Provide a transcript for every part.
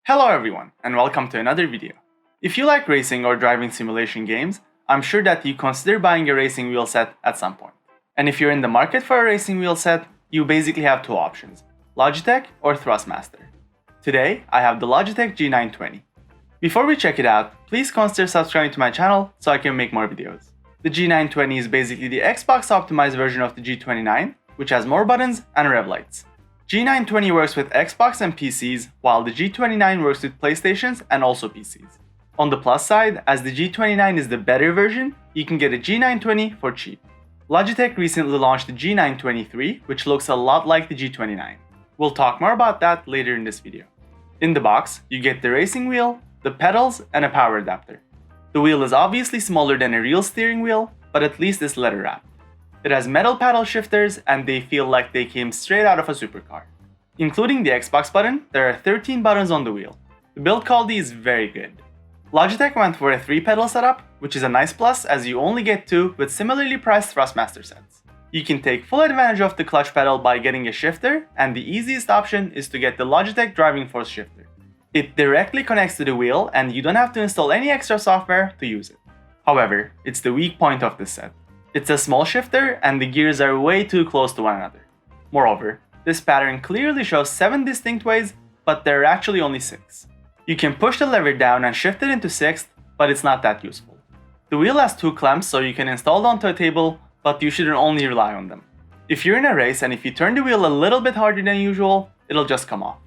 Hello everyone, and welcome to another video. If you like racing or driving simulation games, I'm sure that you consider buying a racing wheel set at some point. And if you're in the market for a racing wheel set, you basically have two options, Logitech or Thrustmaster. Today, I have the Logitech G920. Before we check it out, please consider subscribing to my channel so I can make more videos. The G920 is basically the Xbox optimized version of the G29, which has more buttons and rev lights. G920 works with Xbox and PCs, while the G29 works with PlayStations and also PCs. On the plus side, as the G29 is the better version, you can get a G920 for cheap. Logitech recently launched the G923, which looks a lot like the G29. We'll talk more about that later in this video. In the box, you get the racing wheel, the pedals, and a power adapter. The wheel is obviously smaller than a real steering wheel, but at least it's leather wrapped. It has metal paddle shifters and they feel like they came straight out of a supercar. Including the Xbox button, there are 13 buttons on the wheel. The build quality is very good. Logitech went for a 3-pedal setup, which is a nice plus as you only get 2 with similarly priced Thrustmaster sets. You can take full advantage of the clutch pedal by getting a shifter, and the easiest option is to get the Logitech Driving Force shifter. It directly connects to the wheel and you don't have to install any extra software to use it. However, it's the weak point of this set. It's a small shifter and the gears are way too close to one another. Moreover, this pattern clearly shows 7 distinct ways, but there are actually only 6. You can push the lever down and shift it into 6th, but it's not that useful. The wheel has 2 clamps so you can install it onto a table, but you shouldn't only rely on them. If you're in a race and if you turn the wheel a little bit harder than usual, it'll just come off.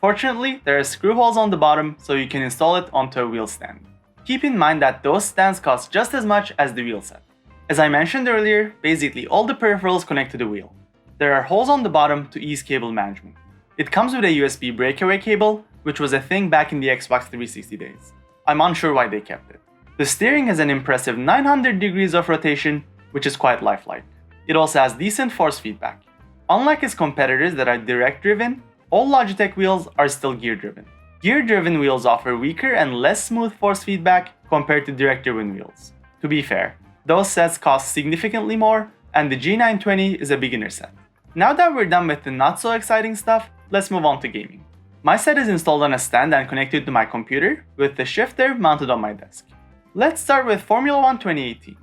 Fortunately, there are screw holes on the bottom so you can install it onto a wheel stand. Keep in mind that those stands cost just as much as the wheel set. As I mentioned earlier, basically all the peripherals connect to the wheel. There are holes on the bottom to ease cable management. It comes with a USB breakaway cable, which was a thing back in the Xbox 360 days. I'm unsure why they kept it. The steering has an impressive 900 degrees of rotation, which is quite lifelike. It also has decent force feedback. Unlike its competitors that are direct driven, all Logitech wheels are still gear driven. Gear driven wheels offer weaker and less smooth force feedback compared to direct driven wheels. To be fair, those sets cost significantly more, and the G920 is a beginner set. Now that we're done with the not so exciting stuff, let's move on to gaming. My set is installed on a stand and connected to my computer, with the shifter mounted on my desk. Let's start with Formula 1 2018.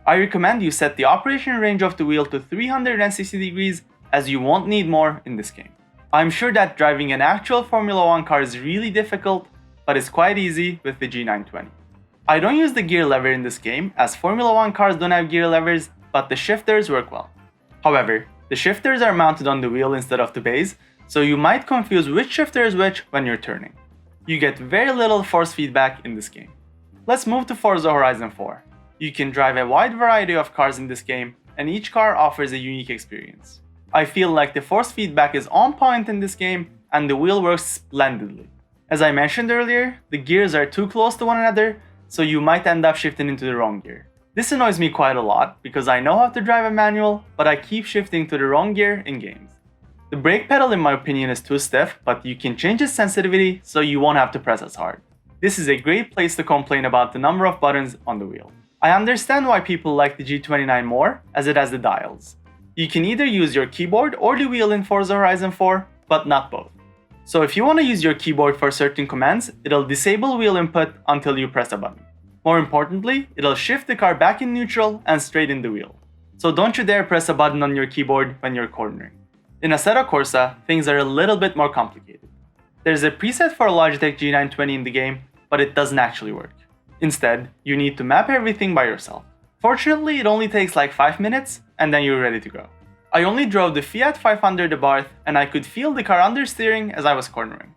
I recommend you set the operation range of the wheel to 360 degrees as you won't need more in this game. I'm sure that driving an actual Formula 1 car is really difficult, but it's quite easy with the G920. I don't use the gear lever in this game as Formula 1 cars don't have gear levers, but the shifters work well. However, the shifters are mounted on the wheel instead of the base, so you might confuse which shifter is which when you're turning. You get very little force feedback in this game. Let's move to Forza Horizon 4. You can drive a wide variety of cars in this game, and each car offers a unique experience. I feel like the force feedback is on point in this game, and the wheel works splendidly. As I mentioned earlier, the gears are too close to one another, so you might end up shifting into the wrong gear. This annoys me quite a lot because I know how to drive a manual, but I keep shifting to the wrong gear in games. The brake pedal in my opinion is too stiff, but you can change its sensitivity so you won't have to press as hard. This is a great place to complain about the number of buttons on the wheel. I understand why people like the G29 more, as it has the dials. You can either use your keyboard or the wheel in Forza Horizon 4, but not both. So if you want to use your keyboard for certain commands, it'll disable wheel input until you press a button. More importantly, it'll shift the car back in neutral and straighten the wheel. So don't you dare press a button on your keyboard when you're cornering. In Assetto Corsa, things are a little bit more complicated. There's a preset for Logitech G920 in the game, but it doesn't actually work. Instead, you need to map everything by yourself. Fortunately, it only takes like 5 minutes, and then you're ready to go. I only drove the Fiat 500 Abarth, and I could feel the car understeering as I was cornering.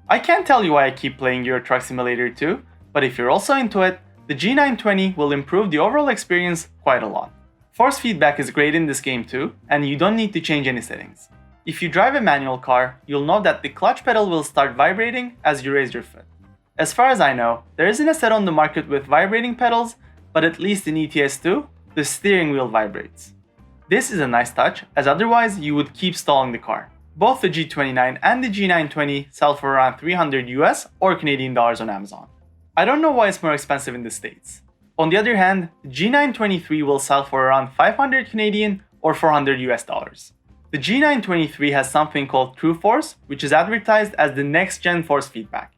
I can't tell you why I keep playing Euro Truck Simulator 2, but if you're also into it, the G920 will improve the overall experience quite a lot. Force feedback is great in this game too, and you don't need to change any settings. If you drive a manual car, you'll know that the clutch pedal will start vibrating as you raise your foot. As far as I know, there isn't a set on the market with vibrating pedals, but at least in ETS2, the steering wheel vibrates. This is a nice touch, as otherwise you would keep stalling the car. Both the G29 and the G920 sell for around $300 US or Canadian dollars on Amazon. I don't know why it's more expensive in the States. On the other hand, the G923 will sell for around 500 Canadian or 400 US dollars. The G923 has something called True Force, which is advertised as the next-gen force feedback.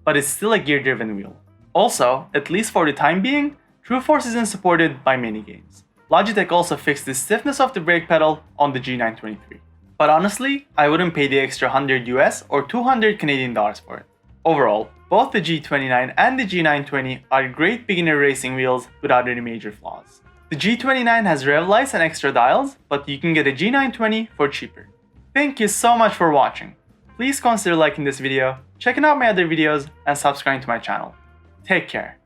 but it's still a gear-driven wheel. Also, at least for the time being, True Force isn't supported by many games. Logitech also fixed the stiffness of the brake pedal on the G923. But honestly, I wouldn't pay the extra $100 US or $200 Canadian dollars for it. Overall, both the G29 and the G920 are great beginner racing wheels without any major flaws. The G29 has rev lights and extra dials, but you can get a G920 for cheaper. Thank you so much for watching. Please consider liking this video, checking out my other videos, and subscribing to my channel. Take care.